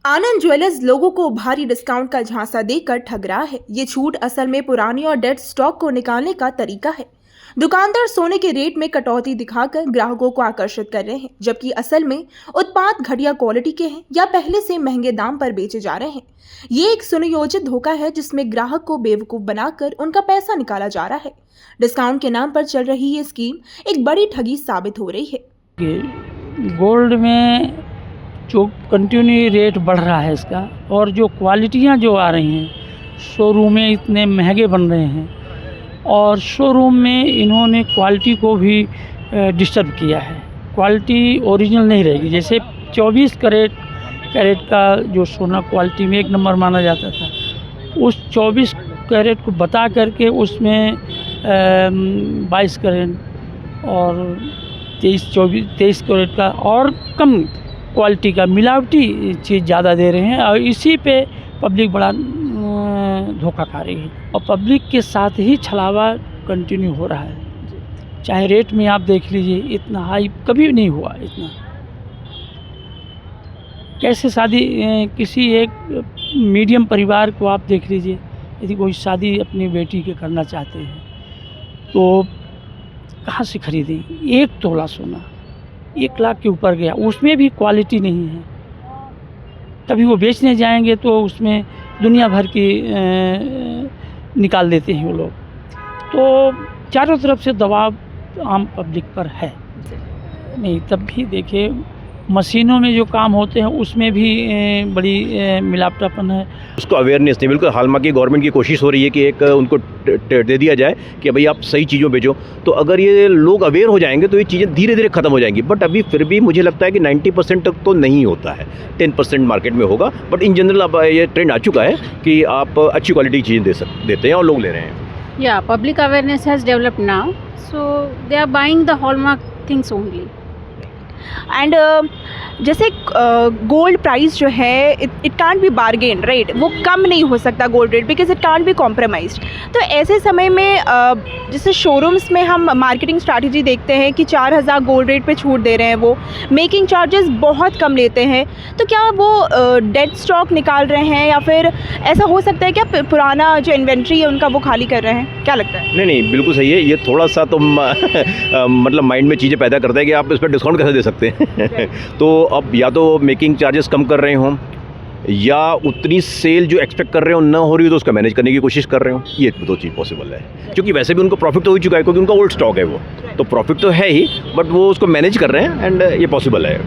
आनंद jewellers लोगों को भारी डिस्काउंट का झांसा देकर ठग रहा है। ये छूट असल में पुरानी और डेड स्टॉक को निकालने का तरीका है। दुकानदार सोने के रेट में कटौती दिखाकर ग्राहकों को आकर्षित कर रहे हैं, जबकि असल में उत्पाद घटिया क्वालिटी के हैं या पहले से महंगे दाम पर बेचे जा रहे हैं। ये एक सुनियोजित धोखा है जिसमें ग्राहक को बेवकूफ बनाकर उनका पैसा निकाला जा रहा है। डिस्काउंट के नाम पर चल रही ये स्कीम एक बड़ी ठगी साबित हो रही है। गोल्ड में जो कंटिन्यू रेट बढ़ रहा है इसका, और जो क्वालिटियाँ जो आ रही हैं, शोरूम में इतने महंगे बन रहे हैं और शोरूम में इन्होंने क्वालिटी को भी डिस्टर्ब किया है। क्वालिटी ओरिजिनल नहीं रहेगी। जैसे 24 कैरेट का जो सोना क्वालिटी में एक नंबर माना जाता था, उस 24 कैरेट को बता करके उसमें 22 कैरेट और 23 कैरेट का और कम क्वालिटी का मिलावटी चीज़ ज़्यादा दे रहे हैं, और इसी पे पब्लिक बड़ा धोखा खा रही है और पब्लिक के साथ ही छलावा कंटिन्यू हो रहा है। चाहे रेट में आप देख लीजिए, इतना हाई कभी नहीं हुआ इतना। कैसे शादी किसी एक मीडियम परिवार को आप देख लीजिए, यदि कोई शादी अपनी बेटी के करना चाहते हैं तो कहाँ से खरीदें? 1 तोला सोना 1 लाख के ऊपर गया, उसमें भी क्वालिटी नहीं है। तभी वो बेचने जाएंगे तो उसमें दुनिया भर की निकाल देते हैं वो लोग। तो चारों तरफ से दबाव आम पब्लिक पर है। नहीं, तब भी देखिए मशीनों में जो काम होते हैं उसमें भी बड़ी मिलावटापन है। उसको अवेयरनेस नहीं, बिल्कुल हालमा की गवर्नमेंट की कोशिश हो रही है कि एक उनको दे दिया जाए कि भाई आप सही चीज़ों बेचो। तो अगर ये लोग अवेयर हो जाएंगे तो ये चीज़ें धीरे धीरे ख़त्म हो जाएंगी। बट अभी फिर भी मुझे लगता है कि 90% तक तो नहीं होता है, 10% मार्केट में होगा। बट इन जनरल अब ये ट्रेंड आ चुका है कि आप अच्छी क्वालिटी की चीज़ें देते हैं और लोग ले रहे हैं। Yeah, public awareness has developed now, so they are buying the hallmark things only. And जैसे गोल्ड प्राइस जो है it can't be bargain, right? वो कम नहीं हो सकता gold rate, because it can't be compromised. तो ऐसे समय में जैसे शोरूम्स में हम मार्केटिंग स्ट्रैटेजी देखते हैं कि 4000 गोल्ड रेट पे छूट दे रहे हैं, वो मेकिंग चार्जेस बहुत कम लेते हैं। तो क्या वो डेड स्टॉक निकाल रहे हैं, या फिर ऐसा हो सकता है क्या पुराना जो इन्वेंट्री है उनका वो खाली कर रहे हैं? क्या लगता है? नहीं, बिल्कुल सही है। ये थोड़ा सा तो मतलब माइंड में चीज़ें पैदा करता है कि आप इस पर डिस्काउंट कैसे दे सकते हैं। तो अब या तो मेकिंग चार्जेस कम कर रहे हों, या उतनी सेल जो एक्सपेक्ट कर रहे हो ना हो रही हो तो उसका मैनेज करने की कोशिश कर रहे हो। ये 2 चीज़ पॉसिबल है, क्योंकि वैसे भी उनको प्रॉफिट तो हो चुका है, क्योंकि उनका ओल्ड स्टॉक है वो, तो प्रॉफिट तो है ही, बट वो उसको मैनेज कर रहे हैं एंड ये पॉसिबल है।